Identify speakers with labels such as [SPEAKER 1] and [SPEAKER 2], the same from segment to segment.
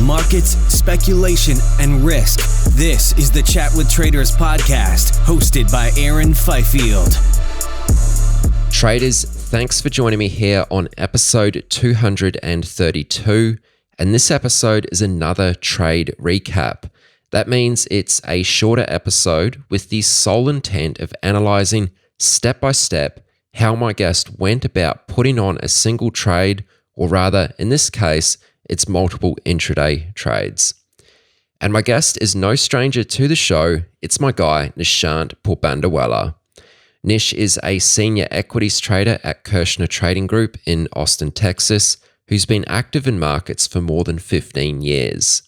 [SPEAKER 1] markets, speculation, and risk. This is the Chat with Traders podcast, hosted by Aaron Fifield.
[SPEAKER 2] Traders, thanks for joining me here on episode 232. And this episode is another trade recap. That means it's a shorter episode with the sole intent of analyzing step by step how my guest went about putting on a single trade, or rather, in this case, it's multiple intraday trades. And my guest is no stranger to the show. It's my guy, Nishant Porbanderwalla. Nish is a senior equities trader at Kershner Trading Group in Austin, Texas, who's been active in markets for more than 15 years.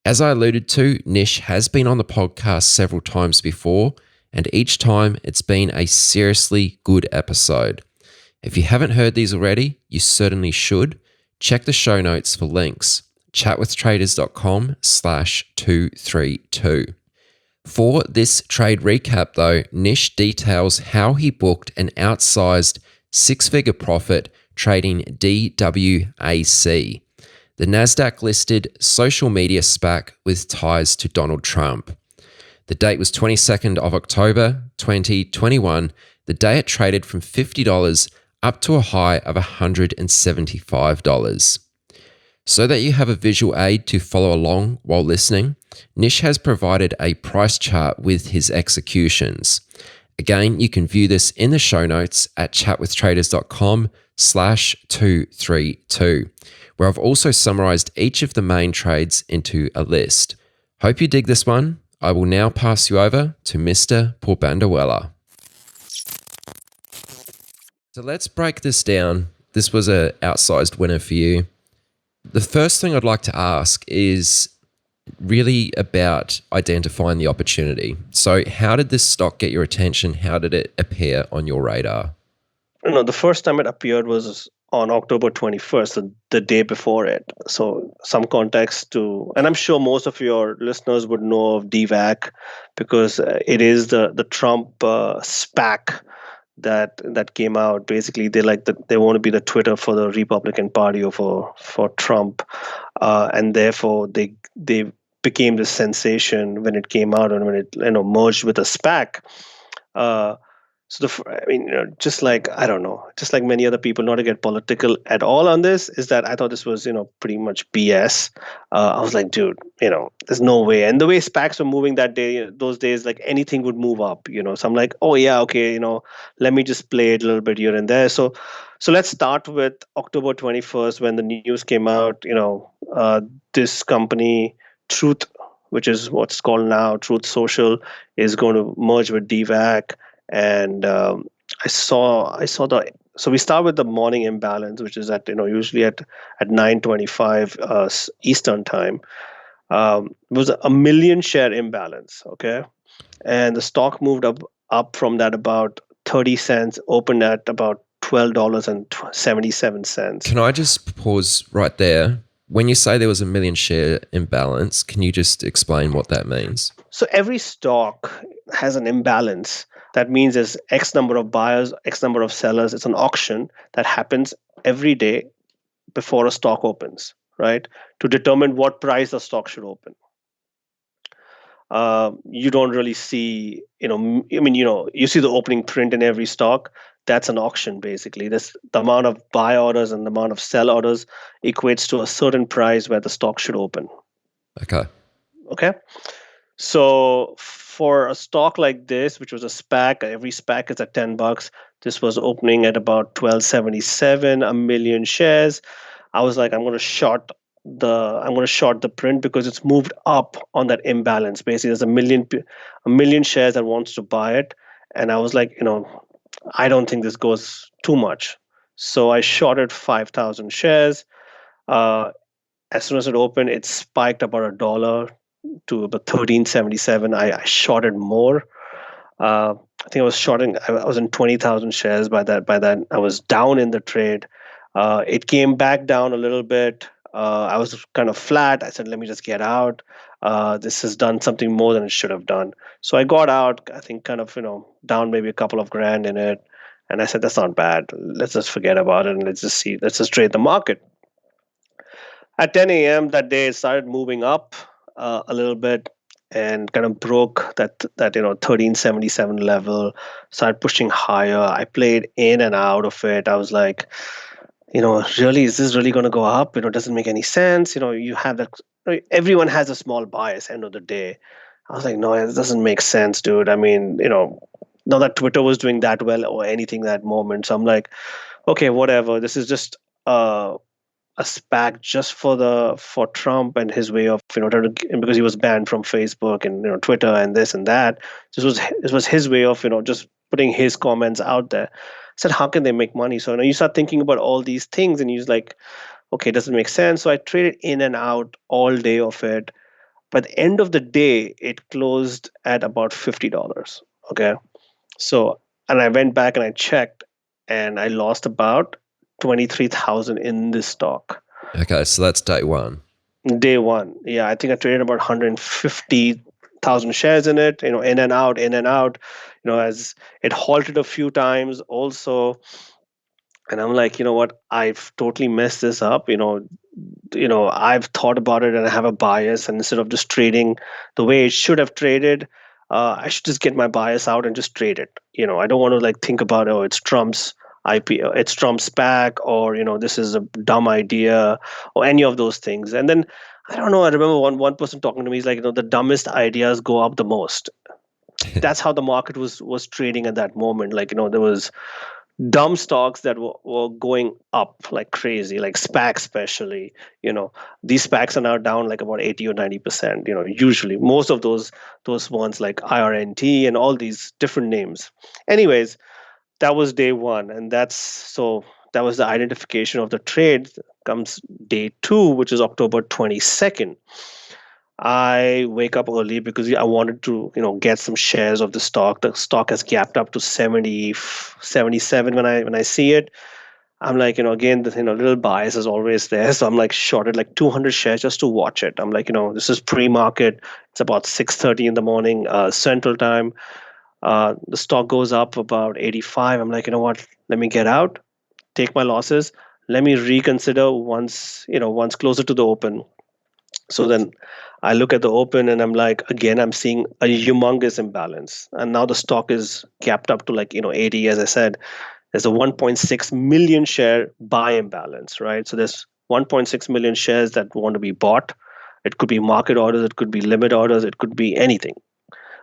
[SPEAKER 2] As I alluded to, Nish has been on the podcast several times before, and each time it's been a seriously good episode. If you haven't heard these already, you certainly should. Check the show notes for links. chatwithtraders.com/232. For this trade recap though, Nish details how he booked an outsized six-figure profit trading DWAC, the NASDAQ listed social media SPAC with ties to Donald Trump. The date was 22nd of October 2021, the day it traded from $50 up to a high of $175. So that you have a visual aid to follow along while listening, Nish has provided a price chart with his executions. Again, you can view this in the show notes at chatwithtraders.com/232, where I've also summarized each of the main trades into a list. Hope you dig this one. I will now pass you over to Mr. Porbanderwalla. So let's break this down. This was an outsized winner for you. The first thing I'd like to ask is really about identifying the opportunity. So how did this stock get your attention? How did it appear on your radar?
[SPEAKER 3] The first time it appeared was on October 21st, the day before it. So some context to, and I'm sure most of your listeners would know of DWAC because it is the Trump SPAC that came out. Basically, they want to be the Twitter for the Republican Party or for Trump, and therefore they became the sensation when it came out and when it merged with a SPAC. Just like many other people, not to get political at all on this, is that I thought this was, pretty much BS. I was like, dude, there's no way. And the way SPACs were moving those days, like anything would move up, So I'm like, oh yeah, okay, let me just play it a little bit here and there. So let's start with October 21st when the news came out. This company, Truth, which is what's called now Truth Social, is going to merge with DWAC. And I saw so we start with the morning imbalance, which is at usually at 9:25 Eastern time. It was a million share imbalance, okay, and the stock moved up from that about 30 cents, opened at about $12.77.
[SPEAKER 2] Can I just pause right there? When you say there was a million share imbalance, can you just explain what that means?
[SPEAKER 3] So every stock has an imbalance. That means there's X number of buyers, X number of sellers. It's an auction that happens every day before a stock opens, right? To determine what price the stock should open. You don't really see, you see the opening print in every stock. That's an auction, basically. The amount of buy orders and the amount of sell orders equates to a certain price where the stock should open. Okay. So for a stock like this, which was a SPAC, every SPAC is at $10. This was opening at about $12.77, a million shares. I was like, I'm going to short the print because it's moved up on that imbalance. Basically, there's a million shares that wants to buy it, and I was like, I don't think this goes too much. So I shorted 5,000 shares. As soon as it opened, it spiked about $1 to about $13.77. I shorted more. I think I was in 20,000 shares by that. I was down in the trade. It came back down a little bit. I was kind of flat. I said, let me just get out. This has done something more than it should have done. So I got out, I think kind of, down maybe a couple of grand in it. And I said, that's not bad. Let's just forget about it and let's just trade the market. At 10 a.m. that day, it started moving up a little bit and kind of broke that 1377 level, started pushing higher. I played in and out of it. I was like, really, is this really going to go up? It doesn't make any sense. You have that. Everyone has a small bias. End of the day, I was like, no, it doesn't make sense, dude. I mean, not that Twitter was doing that well or anything that moment. So I'm like, okay, whatever. This is just a SPAC just for Trump and his way of because he was banned from Facebook and Twitter and this and that. This was his way of just putting his comments out there. I said, how can they make money? So you start thinking about all these things, and you're like, okay, it doesn't make sense. So I traded in and out all day of it. By the end of the day, it closed at about $50. Okay, so and I went back and I checked, and I lost about 23,000 in this stock.
[SPEAKER 2] Okay, so that's day one.
[SPEAKER 3] Day one. Yeah, I think I traded about 150,000 shares in it, in and out, as it halted a few times also. And I'm like, you know what? I've totally messed this up. I've thought about it and I have a bias. And instead of just trading the way it should have traded, I should just get my bias out and just trade it. I don't want to think about, oh, it's Trump's IPO, it's Trump's SPAC, or this is a dumb idea, or any of those things. And then I don't know. I remember one person talking to me. He's like, the dumbest ideas go up the most. That's how the market was trading at that moment. There was dumb stocks that were going up like crazy, like SPAC especially. These SPACs are now down like about 80 or 90%. Usually most of those ones like IRNT and all these different names. Anyways, that was day one, and that was the identification of the trade. Comes day two, which is October 22nd. I wake up early because I wanted to, get some shares of the stock. The stock has gapped up to 70, 77 when I see it. I'm like, again, the little bias is always there. So I'm like shorted like 200 shares just to watch it. I'm like, this is pre-market. It's about 6:30 in the morning, Central Time. The stock goes up about 85. I'm like, you know what? Let me get out, take my losses. Let me reconsider once closer to the open. So then I look at the open and I'm like, again, I'm seeing a humongous imbalance. And now the stock is capped up to 80, as I said. There's a 1.6 million share buy imbalance, right? So there's 1.6 million shares that want to be bought. It could be market orders, it could be limit orders, it could be anything.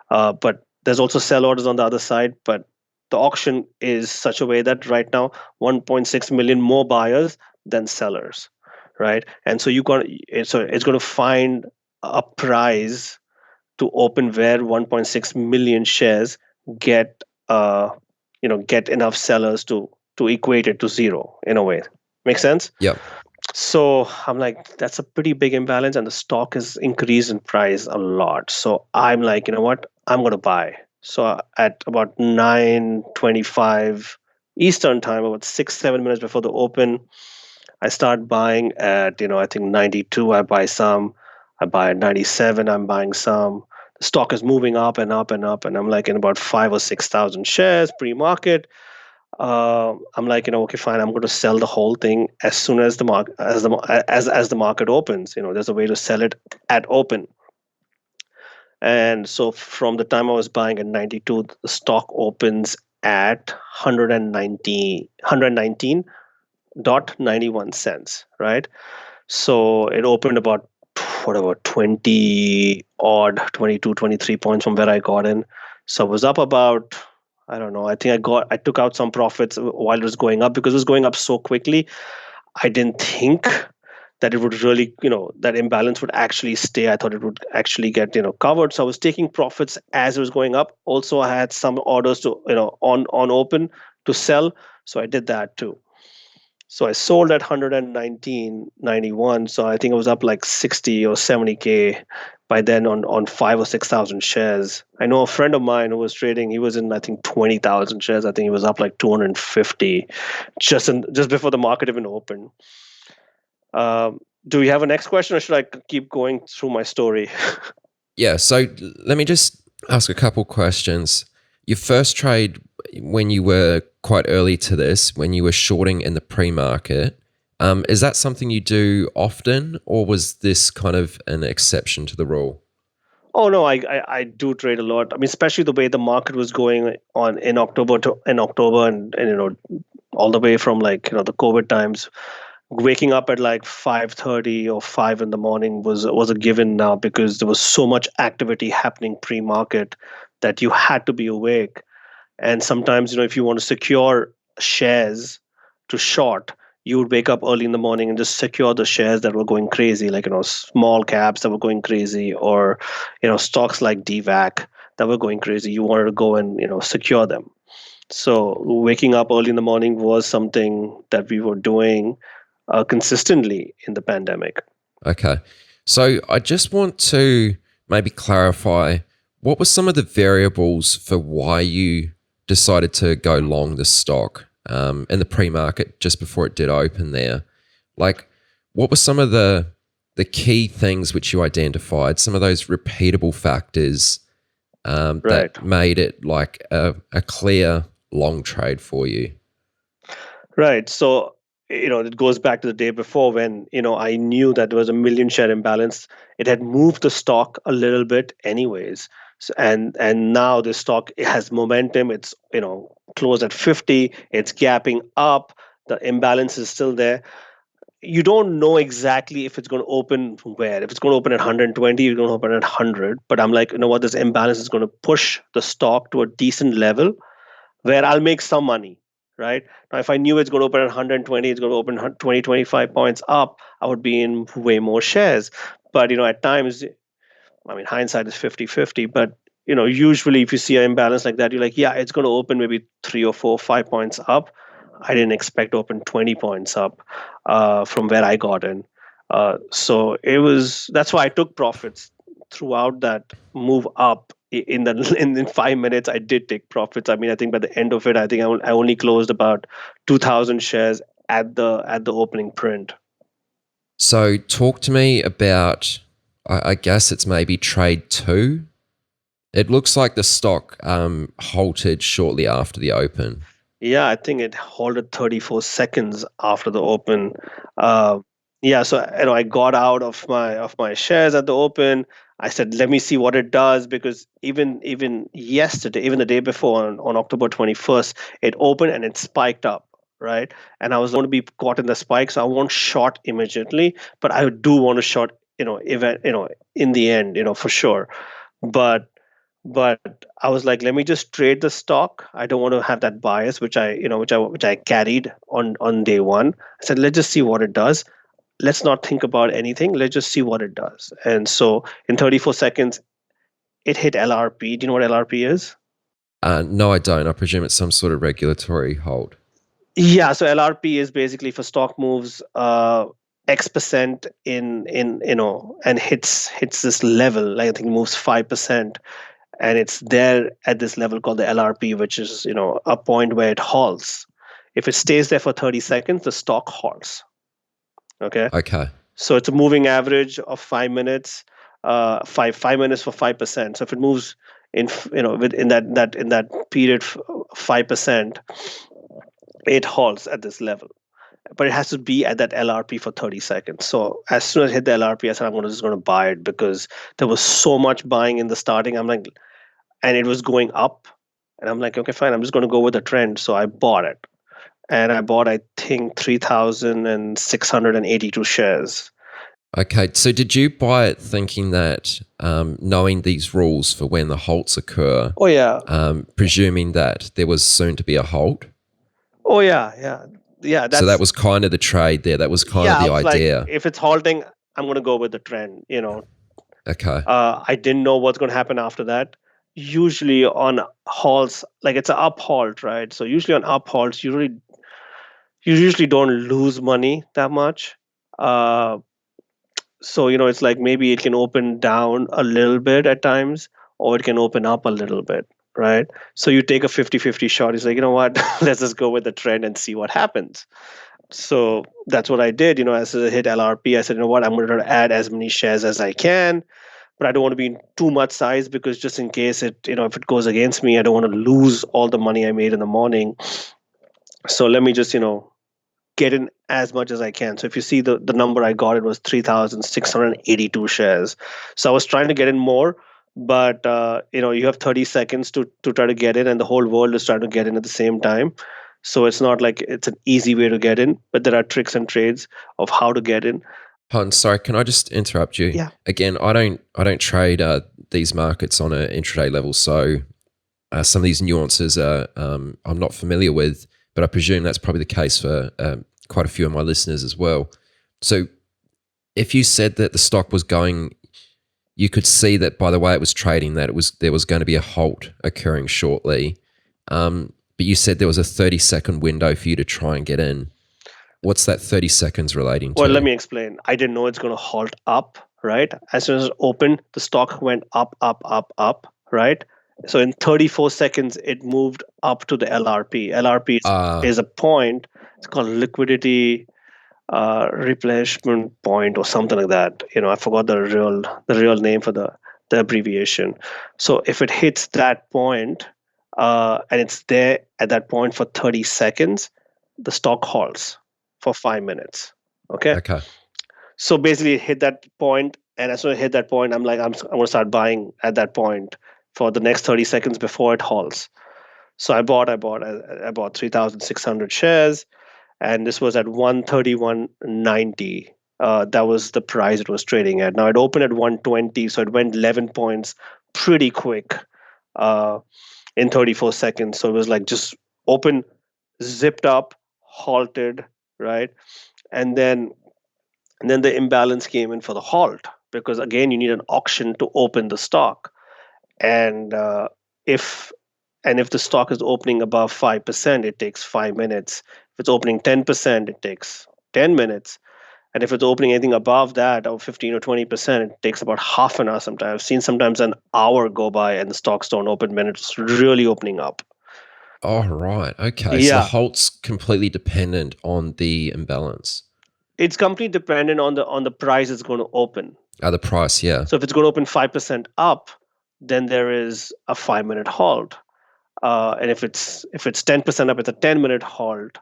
[SPEAKER 3] But there's also sell orders on the other side. But the auction is such a way that right now 1.6 million more buyers than sellers. Right, and so it's going to find a price to open where 1.6 million shares get enough sellers to equate it to zero in a way. Make sense?
[SPEAKER 2] Yep.
[SPEAKER 3] So I'm like, that's a pretty big imbalance, and the stock has increased in price a lot. So I'm like, you know what? I'm going to buy. So at about 9:25 Eastern time, about 6-7 minutes before the open, I start buying at, I think 92, I buy some. I buy at 97, I'm buying some. The stock is moving up and up and up. And I'm like in about 5,000 or 6,000 shares pre-market. I'm like, okay, fine. I'm going to sell the whole thing as soon as the market, as the market opens. There's a way to sell it at open. And so from the time I was buying at 92, the stock opens at 119.91 cents, right? So it opened about 22, 23 points from where I got in. So it was up about, I don't know, I think I took out some profits while it was going up because it was going up so quickly. I didn't think that it would really, that imbalance would actually stay. I thought it would actually get, covered. So I was taking profits as it was going up. Also, I had some orders to, on open to sell. So I did that too. So I sold at 119.91. So I think it was up like 60 or 70K by then on 5,000 or 6,000 shares. I know a friend of mine who was trading, he was in, I think, 20,000 shares. I think he was up like 250 just before the market even opened. Do we have a next question, or should I keep going through my story?
[SPEAKER 2] Yeah, so let me just ask a couple questions. Your first trade, when you were quite early to this, when you were shorting in the pre-market, Is that something you do often, or was this kind of an exception to the rule?
[SPEAKER 3] Oh no, I do trade a lot. I mean, especially the way the market was going on in October and all the way from the COVID times. Waking up at like 5:30 or 5 in the morning was a given now because there was so much activity happening pre-market that you had to be awake. And sometimes, if you want to secure shares to short, you would wake up early in the morning and just secure the shares that were going crazy, like, small caps that were going crazy, or, stocks like DWAC that were going crazy. You wanted to go and, secure them. So waking up early in the morning was something that we were doing consistently in the pandemic.
[SPEAKER 2] Okay. So I just want to maybe clarify, what were some of the variables for why you decided to go long the stock in the pre-market just before it did open there? Like, what were some of the key things which you identified, some of those repeatable factors that made it like a clear long trade for you?
[SPEAKER 3] Right. So, it goes back to the day before when, I knew that there was a million share imbalance. It had moved the stock a little bit anyways. So, and now the stock has momentum. It's, closed at 50. It's gapping up. The imbalance is still there. You don't know exactly if it's going to open where. If it's going to open at 120, it's going to open at 100. But I'm like, what, this imbalance is going to push the stock to a decent level where I'll make some money, right? Now, if I knew it's going to open at 120, it's going to open 20, 25 points up, I would be in way more shares. But, at times, I mean, hindsight is 50-50, but, usually if you see an imbalance like that, you're like, yeah, it's going to open maybe 3 or 4, 5 points up. I didn't expect to open 20 points up from where I got in. So that's why I took profits throughout that move up. In 5 minutes, I did take profits. I mean, I think by the end of it, I think I only closed about 2,000 shares at the opening print.
[SPEAKER 2] So talk to me about, I guess it's maybe trade 2. It looks like the stock halted shortly after the open.
[SPEAKER 3] Yeah, I think it halted 34 seconds after the open. Yeah, so I got out of my shares at the open. I said, let me see what it does, because even yesterday, even the day before on October 21st, it opened and it spiked up, right? And I was going to be caught in the spike, so I won't short immediately, but I do want to short, in the end, for sure. But I was like, let me just trade the stock. I don't want to have that bias, which I carried on day one. I said, let's just see what it does. Let's not think about anything. Let's just see what it does. And so in 34 seconds, it hit LRP. Do you know what LRP is?
[SPEAKER 2] No, I don't. I presume it's some sort of regulatory hold.
[SPEAKER 3] Yeah. So LRP is basically for stock moves X% in and hits this level. Like, I think it moves 5%. And it's there at this level called the LRP, which is a point where it halts. If it stays there for 30 seconds, the stock halts. Okay. So it's a moving average of 5 minutes, 5 minutes for 5%. So if it moves in within that period 5%, it halts at this level. But it has to be at that LRP for 30 seconds. So as soon as I hit the LRP, I said I'm just going to buy it, because there was so much buying in the starting. I'm like, and it was going up, and I'm like, okay, fine, I'm just going to go with the trend. So I bought it, and I bought, I think, 3,682 shares.
[SPEAKER 2] Okay, so did you buy it thinking that, knowing these rules for when the halts occur?
[SPEAKER 3] Oh yeah.
[SPEAKER 2] Presuming that there was soon to be a halt.
[SPEAKER 3] Oh yeah.
[SPEAKER 2] So that was kind of the trade there. That was kind of the idea.
[SPEAKER 3] Like, if it's halting, I'm going to go with the trend.
[SPEAKER 2] Okay.
[SPEAKER 3] I didn't know what's going to happen after that. Usually on halts, like, it's an up halt, right? So usually on up halts, you usually don't lose money that much. So it's like maybe it can open down a little bit at times, or it can open up a little bit, right? So you take a 50-50 shot. It's like, you know what? Let's just go with the trend and see what happens. So that's what I did. As I hit LRP, I said, you know what? I'm going to add as many shares as I can, but I don't want to be in too much size, because just in case if it goes against me, I don't want to lose all the money I made in the morning. So let me just, get in as much as I can. So if you see the number I got, it was 3,682 shares. So I was trying to get in more, but you have 30 seconds to try to get in, and the whole world is trying to get in at the same time. So it's not like it's an easy way to get in, but there are tricks and trades of how to get in.
[SPEAKER 2] Hans, sorry, can I just interrupt you?
[SPEAKER 3] Yeah.
[SPEAKER 2] Again, I don't trade these markets on an intraday level, so some of these nuances I'm not familiar with, but I presume that's probably the case for quite a few of my listeners as well. So if you said that the stock was going, you could see that by the way it was trading that there was going to be a halt occurring shortly. But you said there was a 30-second window for you to try and get in. What's that 30 seconds relating to?
[SPEAKER 3] Well, let me explain. I didn't know it's going to halt up, right? As soon as it opened, the stock went up, right? So in 34 seconds, it moved up to the LRP. LRP is a point. It's called liquidity replenishment point or something like that. I forgot the real name for the abbreviation. So if it hits that point and it's there at that point for 30 seconds, the stock halts for 5 minutes. Okay. So basically, it hit that point, and as soon as it hit that point, I'm going to start buying at that point for the next 30 seconds before it halts. So I bought 3,600 shares, and this was at 131.90. That was the price it was trading at. Now it opened at 120, so it went 11 points pretty quick in 34 seconds. So it was like just open, zipped up, halted, right? And then the imbalance came in for the halt, because again, you need an auction to open the stock. And if the stock is opening above 5%, it takes 5 minutes. If it's opening 10%, it takes 10 minutes. And if it's opening anything above that, or 15 or 20%, it takes about half an hour sometimes. I've seen sometimes an hour go by and the stocks don't open when it's really opening up.
[SPEAKER 2] Oh, right. Okay.
[SPEAKER 3] Yeah.
[SPEAKER 2] So the halt's completely dependent on the imbalance.
[SPEAKER 3] It's completely dependent on the price it's going to open.
[SPEAKER 2] The price, yeah.
[SPEAKER 3] So if it's going to open 5% up, then there is a 5-minute halt. And if it's 10% up, it's a 10-minute halt.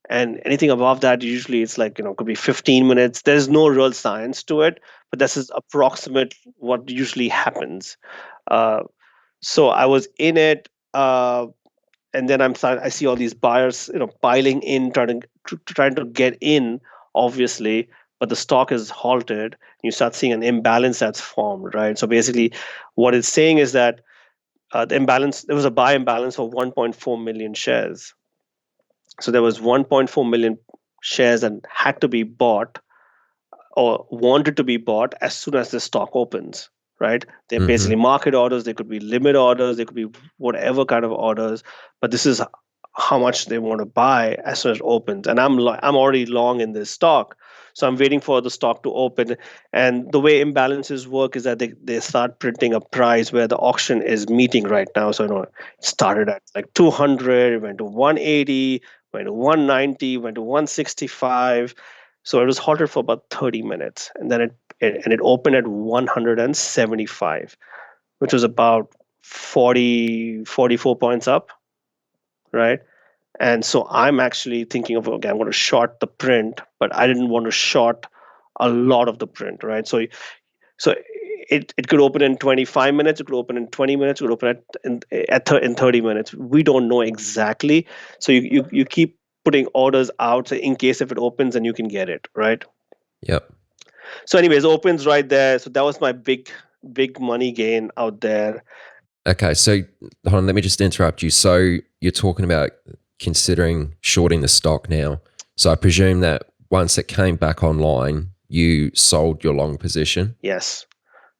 [SPEAKER 3] And anything above that, usually it's like, could be 15 minutes. There's no real science to it, but this is approximate what usually happens. So I was in it, and then I see all these buyers, piling in, trying to get in, obviously, but the stock is halted. You start seeing an imbalance that's formed, right? So basically, what it's saying is that the imbalance, there was a buy imbalance of 1.4 million shares. So there was 1.4 million shares that had to be bought or wanted to be bought as soon as the stock opens, right? They're basically market orders. They could be limit orders. They could be whatever kind of orders. But this is how much they want to buy as soon as it opens. And I'm already long in this stock. So I'm waiting for the stock to open. And the way imbalances work is that they start printing a price where the auction is meeting right now. So it started at like 200, went to 180, went to 190, went to 165. So it was halted for about 30 minutes. And then it opened at 175, which was about 44 points up, right? And so I'm actually thinking of, okay, I'm going to short the print, but I didn't want to short a lot of the print, right? So it could open in 25 minutes, it could open in 20 minutes, it could open in 30 minutes. We don't know exactly. So you keep putting orders out in case if it opens and you can get it, right?
[SPEAKER 2] Yep.
[SPEAKER 3] So anyways, opens right there. So that was my big money gain out there.
[SPEAKER 2] Okay, so hold on, let me just interrupt you. So you're talking about considering shorting the stock now. So I presume that once it came back online, you sold your long position?
[SPEAKER 3] Yes.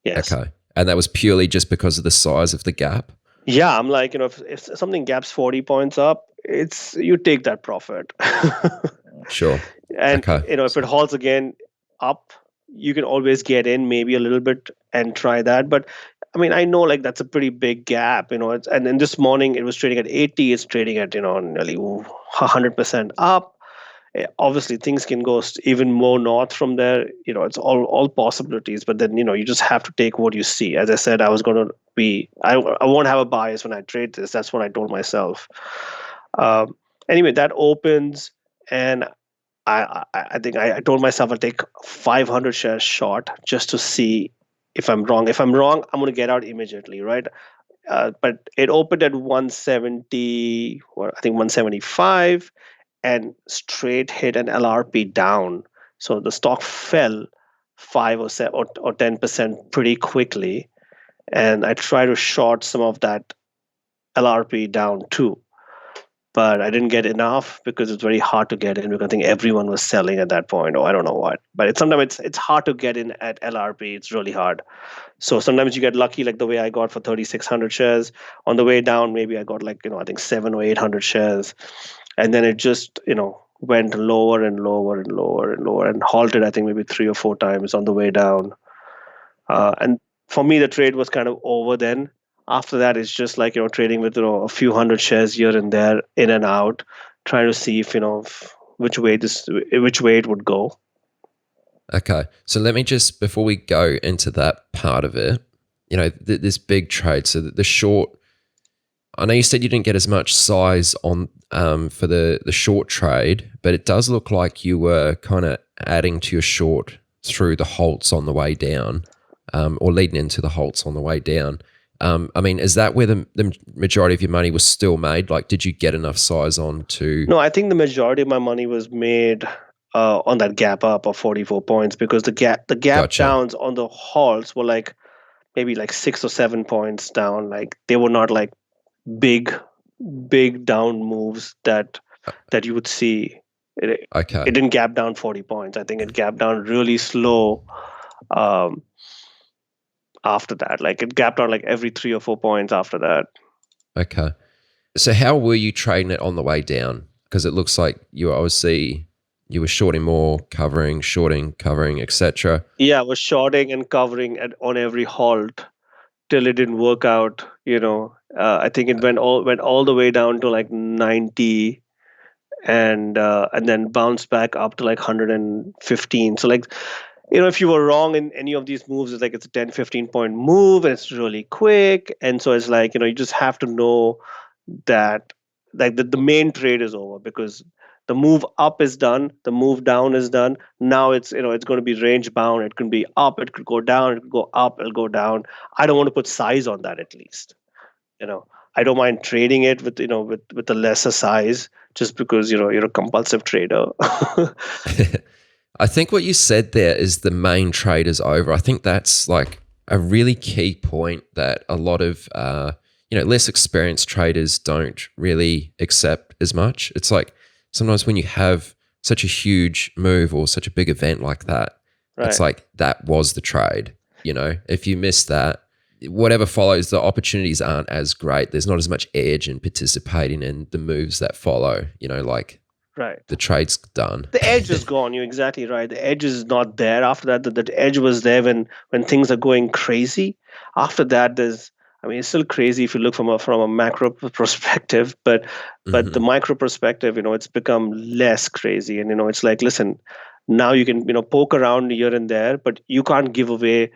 [SPEAKER 2] Okay. And that was purely just because of the size of the gap?
[SPEAKER 3] Yeah, I'm like, if something gaps 40 points up, you take that profit.
[SPEAKER 2] Sure.
[SPEAKER 3] And
[SPEAKER 2] okay.
[SPEAKER 3] If it halts again up, you can always get in maybe a little bit and try that. But I mean, I know like that's a pretty big gap, and then this morning it was trading at 80, it's trading at, nearly 100% up. Obviously things can go even more north from there. It's all possibilities, but then, you just have to take what you see. As I said, I won't have a bias when I trade this. That's what I told myself. Anyway, that opens, and I think I told myself I'll take 500 shares short just to see if I'm wrong. If I'm wrong, I'm going to get out immediately, right? But it opened at 170, or I think 175, and straight hit an LRP down. So the stock fell 5 or 10% pretty quickly, and I tried to short some of that LRP down too. But I didn't get enough because it's very hard to get in because I think everyone was selling at that point, or I don't know what. But sometimes it's hard to get in at LRP. It's really hard. So sometimes you get lucky, like the way I got for 3,600 shares. On the way down, maybe I got I think 700 or 800 shares, and then it just went lower and lower and lower and lower and halted. I think maybe 3 or 4 times on the way down. And for me, the trade was kind of over then. After that, it's just like trading with a few hundred shares here and there, in and out, trying to see if which way it would go.
[SPEAKER 2] Okay. So let me just, before we go into that part of it, this big trade. So the short, I know you said you didn't get as much size on for the short trade, but it does look like you were kind of adding to your short through the halts on the way down, or leading into the halts on the way down. I mean, is that where the majority of your money was still made? Like, did you get enough size on to?
[SPEAKER 3] No, I think the majority of my money was made on that gap up of 44 points, because the gap
[SPEAKER 2] Gotcha.
[SPEAKER 3] downs on the halts were maybe 6 or 7 points down. Like, they were not like big down moves that you would see.
[SPEAKER 2] Okay.
[SPEAKER 3] It didn't gap down 40 points. I think it gapped down really slow after that. Like, it gapped down every 3 or 4 points after that.
[SPEAKER 2] Okay. So how were you trading it on the way down? Because it looks like you were shorting more, covering, shorting, covering, etc.
[SPEAKER 3] Yeah, I was shorting and covering on every halt till it didn't work out. I think it went all the way down to 90, and then bounced back up to 115. So if you were wrong in any of these moves, it's a 10-15 point move and it's really quick. And so it's you just have to know that the main trade is over, because the move up is done, the move down is done. Now it's it's going to be range bound. It can be up, it could go down, it could go up, it'll go down. I don't want to put size on that, at least. I don't mind trading it with with a lesser size, just because you're a compulsive trader.
[SPEAKER 2] I think what you said there is the main trade is over. I think that's a really key point that a lot of less experienced traders don't really accept as much. It's sometimes when you have such a huge move or such a big event like that,
[SPEAKER 3] Right.
[SPEAKER 2] It's that was the trade. If you miss that, whatever follows, the opportunities aren't as great. There's not as much edge in participating in the moves that follow.
[SPEAKER 3] Right.
[SPEAKER 2] The trade's done.
[SPEAKER 3] The edge is gone. You're exactly right. The edge is not there. After that, the edge was there when things are going crazy. After that, it's still crazy if you look from a macro perspective, but the micro perspective, it's become less crazy. And it's listen, now you can poke around here and there, but you can't give away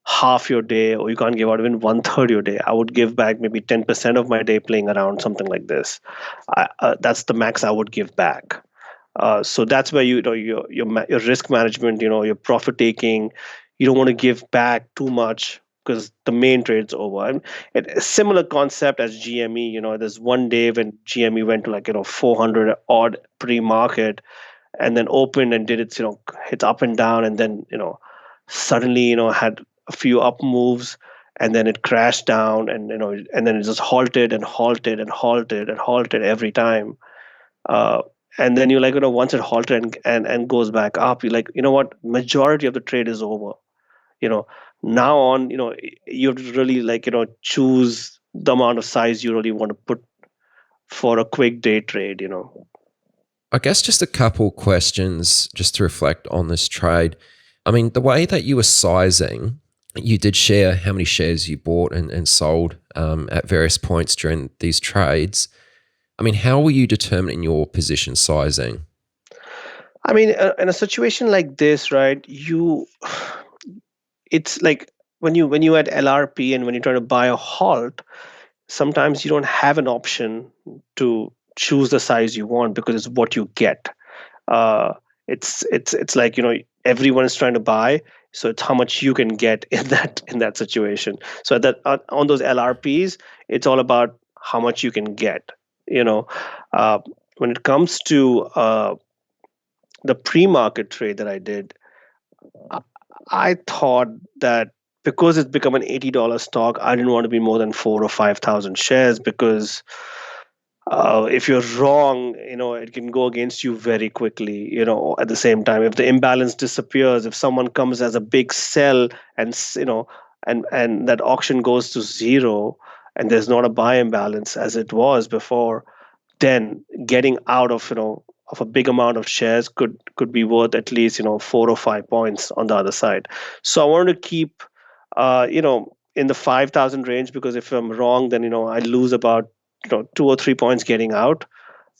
[SPEAKER 3] half your day, or you can't give out even 1/3 your day. I would give back maybe 10% of my day playing around something like this. That's the max I would give back. So that's where your risk management, your profit taking, you don't want to give back too much, because the main trade's over. And a similar concept as GME. There's one day when GME went to 400 odd pre-market, and then opened and did its hits up and down, and then suddenly had a few up moves, and then it crashed down, and and then it just halted and halted and halted and halted every time. And then you're once it halted and goes back up, you're what, majority of the trade is over. Now on, you have to really choose the amount of size you really want to put for a quick day trade.
[SPEAKER 2] I guess just a couple questions just to reflect on this trade. I mean, the way that you were sizing, you did share how many shares you bought and sold at various points during these trades. I mean, how were you determining your position sizing?
[SPEAKER 3] I mean, in a situation like this, right, it's like when you at LRP and when you're trying to buy a halt, sometimes you don't have an option to choose the size you want, because it's what you get. It's like, everyone is trying to buy, so it's how much you can get in that situation. So on those LRPs, it's all about how much you can get. Uh, when it comes to the pre-market trade that I did, I I thought that because it's become an $80 stock, I didn't want to be more than 4 or 5,000 shares, because if you're wrong, it can go against you very quickly. At the same time, if the imbalance disappears, if someone comes as a big sell, and and that auction goes to zero, and there's not a buy imbalance as it was before, then getting out of a big amount of shares could be worth at least 4 or 5 points on the other side. So I wanted to keep in the 5,000 range, because if I'm wrong, then I lose about 2 or 3 points getting out.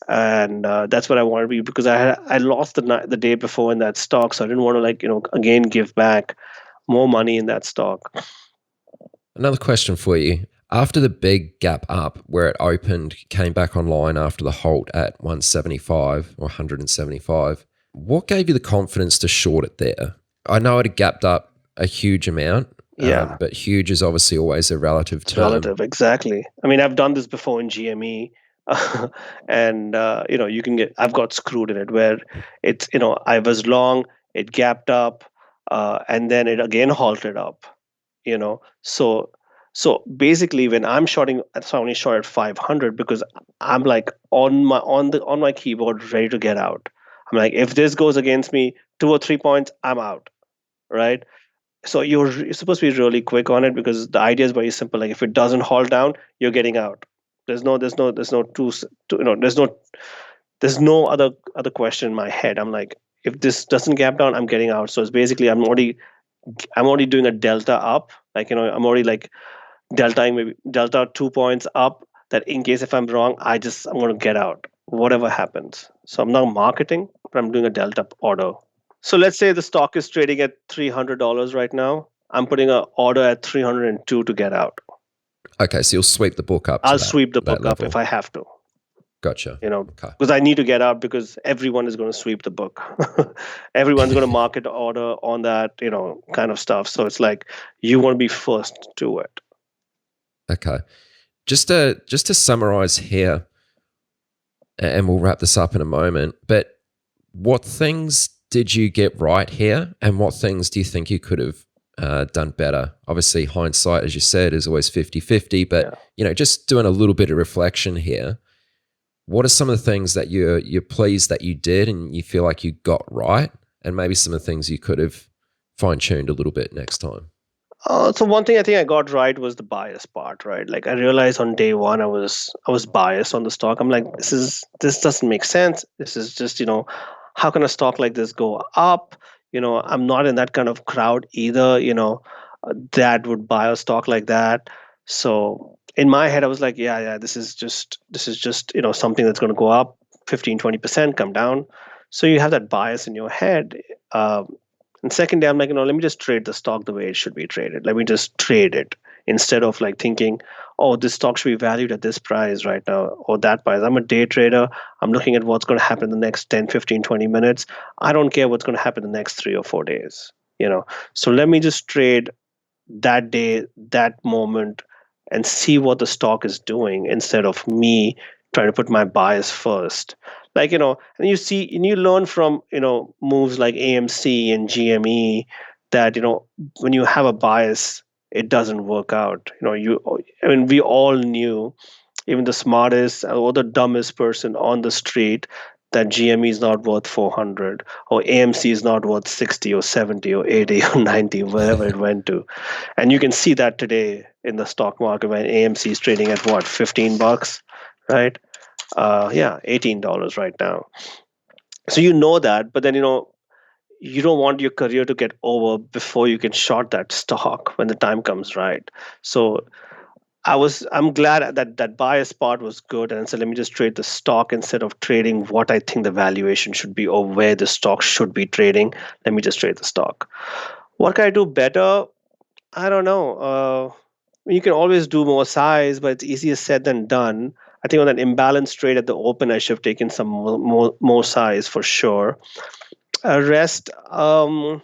[SPEAKER 3] And that's what I wanted to be, because I lost the day before in that stock, so I didn't want to again give back more money in that stock.
[SPEAKER 2] Another question for you. After the big gap up where it opened, came back online after the halt at 175 or 175, what gave you the confidence to short it there? I know it had gapped up a huge amount,
[SPEAKER 3] Yeah.
[SPEAKER 2] but huge is obviously always a relative term.
[SPEAKER 3] Relative, exactly. I mean, I've done this before in GME, and I've got screwed in it, where it's I was long, it gapped up, and then it again halted up. So basically, when I'm shorting, so I only short at 500, because I'm like on my keyboard ready to get out. I'm like, if this goes against me 2 or 3 points, I'm out, right? So you're supposed to be really quick on it, because the idea is very simple. Like, if it doesn't halt down, you're getting out. There's no there's no other question in my head. I'm like, if this doesn't gap down, I'm getting out. So it's basically, I'm already doing a delta up. Like, I'm already like deltaing, maybe delta 2 points up, that in case if I'm wrong, I'm going to get out whatever happens. So I'm not marketing, but I'm doing a delta order. So let's say the stock is trading at $300 right now. I'm putting an order at 302 to get out.
[SPEAKER 2] Okay, so you'll sweep the book up.
[SPEAKER 3] I'll sweep the book up
[SPEAKER 2] level.
[SPEAKER 3] if I have to.
[SPEAKER 2] Gotcha. Okay.
[SPEAKER 3] Because I need to get out, because everyone is going to sweep the book. Everyone's going to market order on that, kind of stuff. So it's like, you want to be first to it.
[SPEAKER 2] Okay. Just to summarize here, and we'll wrap this up in a moment, but what things did you get right here, and what things do you think you could have done better? Obviously, hindsight, as you said, is always 50-50, but just doing a little bit of reflection here, what are some of the things that you're pleased that you did and you feel like you got right, and maybe some of the things you could have fine-tuned a little bit next time?
[SPEAKER 3] So one thing I think I got right was the bias part, right? Like, I realized on day one I was biased on the stock. I'm like, this doesn't make sense. This is just, how can a stock like this go up? I'm not in that kind of crowd either, that would buy a stock like that. So in my head, I was like, yeah, this is just something that's going to go up 15-20%, come down. So you have that bias in your head. And second day, I'm like, let me just trade the stock the way it should be traded. Let me just trade it, instead of like thinking, oh, this stock should be valued at this price right now, or that price. I'm a day trader. I'm looking at what's going to happen in the next 10, 15, 20 minutes. I don't care what's going to happen in the next 3 or 4 days. So let me just trade that day, that moment, and see what the stock is doing, instead of me trying to put my bias first. Like, and you learn from, moves like AMC and GME, that, when you have a bias, it doesn't work out. We all knew, even the smartest or the dumbest person on the street, that GME is not worth 400, or AMC is not worth 60 or 70 or 80 or 90, wherever it went to. And you can see that today in the stock market, when AMC is trading at what, $15, right? $18 right now. So that, but then you don't want your career to get over before you can short that stock when the time comes, right? So I'm glad that bias part was good, and so let me just trade the stock instead of trading what I think the valuation should be, or where the stock should be trading. Let me just trade the stock. What can I do better? I don't know. You can always do more size, but it's easier said than done. I think on that imbalance trade at the open, I should have taken some more size for sure. Rest, I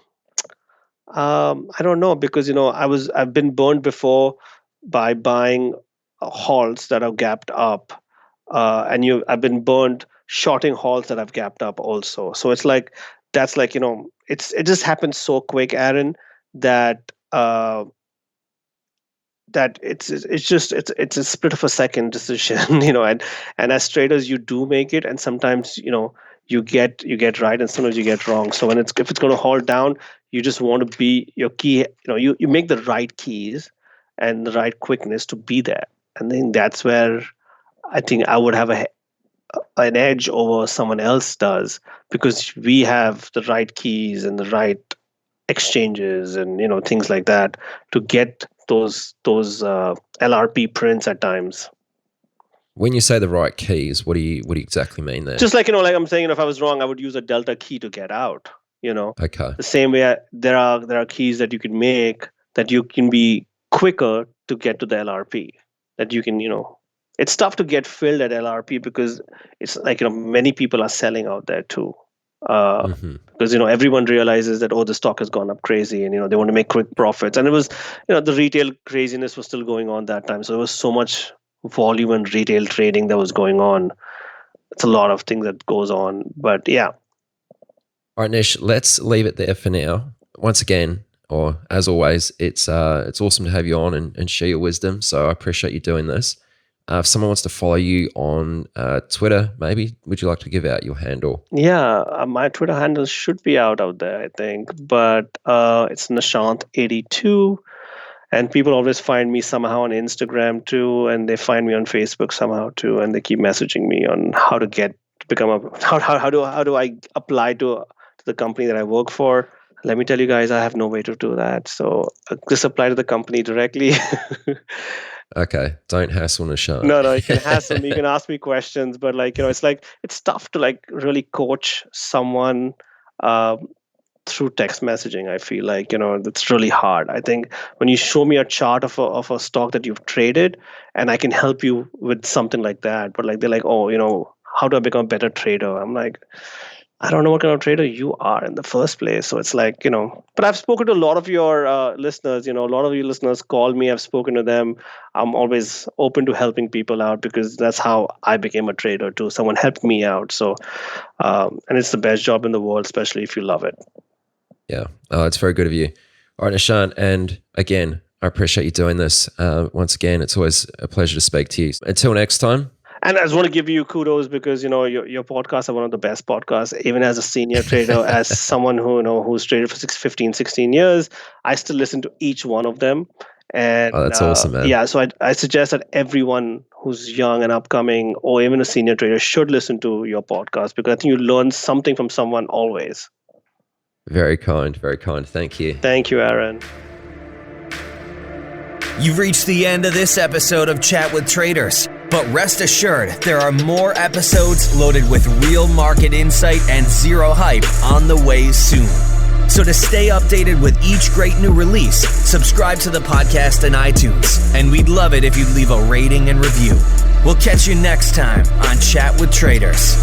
[SPEAKER 3] don't know, because I've been burned before by buying halts that have gapped up, I've been burned shorting halts that have gapped up also. So it's like that's like it just happens so quick, Aaron, that that it's a split of a second decision, and as traders you do make it, and sometimes you get right and sometimes you get wrong. So if it's going to halt down, you just want to be your key, you make the right keys and the right quickness to be there. And then that's where I think I would have an edge over someone else does, because we have the right keys and the right exchanges and things like that to get those LRP prints at times.
[SPEAKER 2] When you say the right keys, what do you exactly mean there?
[SPEAKER 3] Just like like I'm saying, if I was wrong, I would use a delta key to get out.
[SPEAKER 2] Okay.
[SPEAKER 3] The same way there are keys that you can make that you can be quicker to get to the LRP. That you can it's tough to get filled at LRP because it's like many people are selling out there too. Because everyone realizes that the stock has gone up crazy, and they want to make quick profits. And it was the retail craziness was still going on that time, so there was so much volume and retail trading that was going on. It's a lot of things that goes on, but yeah.
[SPEAKER 2] All right, Nish, let's leave it there for now. Once again, or as always, it's awesome to have you on and share your wisdom. So I appreciate you doing this. If someone wants to follow you on Twitter, maybe, would you like to give out your handle?
[SPEAKER 3] Yeah, my Twitter handle should be out there, I think. But it's Nishant82. And people always find me somehow on Instagram too. And they find me on Facebook somehow too. And they keep messaging me on how to how do I apply to the company that I work for. Let me tell you guys, I have no way to do that. So just apply to the company directly.
[SPEAKER 2] Okay, don't hassle Nishant.
[SPEAKER 3] No, you can hassle me. You can ask me questions, but it's tough to really coach someone through text messaging. I feel like that's really hard. I think when you show me a chart of a stock that you've traded, and I can help you with something like that, but they're like, how do I become a better trader? I'm like, I don't know what kind of trader you are in the first place. So it's like, but I've spoken to a lot of your listeners, a lot of you listeners call me. I've spoken to them. I'm always open to helping people out because that's how I became a trader too. Someone helped me out. So, and it's the best job in the world, especially if you love it.
[SPEAKER 2] Yeah. Oh, it's very good of you. All right, Nishant. And again, I appreciate you doing this. Once again, it's always a pleasure to speak to you. Until next time.
[SPEAKER 3] And I just want to give you kudos because your podcasts are one of the best podcasts. Even as a senior trader, as someone who's traded for 15, 16 years, I still listen to each one of them. And
[SPEAKER 2] that's awesome, man.
[SPEAKER 3] Yeah, so I suggest that everyone who's young and upcoming, or even a senior trader, should listen to your podcast because I think you learn something from someone always.
[SPEAKER 2] Very kind, very kind. Thank you.
[SPEAKER 3] Thank you, Aaron.
[SPEAKER 1] You've reached the end of this episode of Chat with Traders. But rest assured, there are more episodes loaded with real market insight and zero hype on the way soon. So to stay updated with each great new release, subscribe to the podcast on iTunes. And we'd love it if you'd leave a rating and review. We'll catch you next time on Chat with Traders.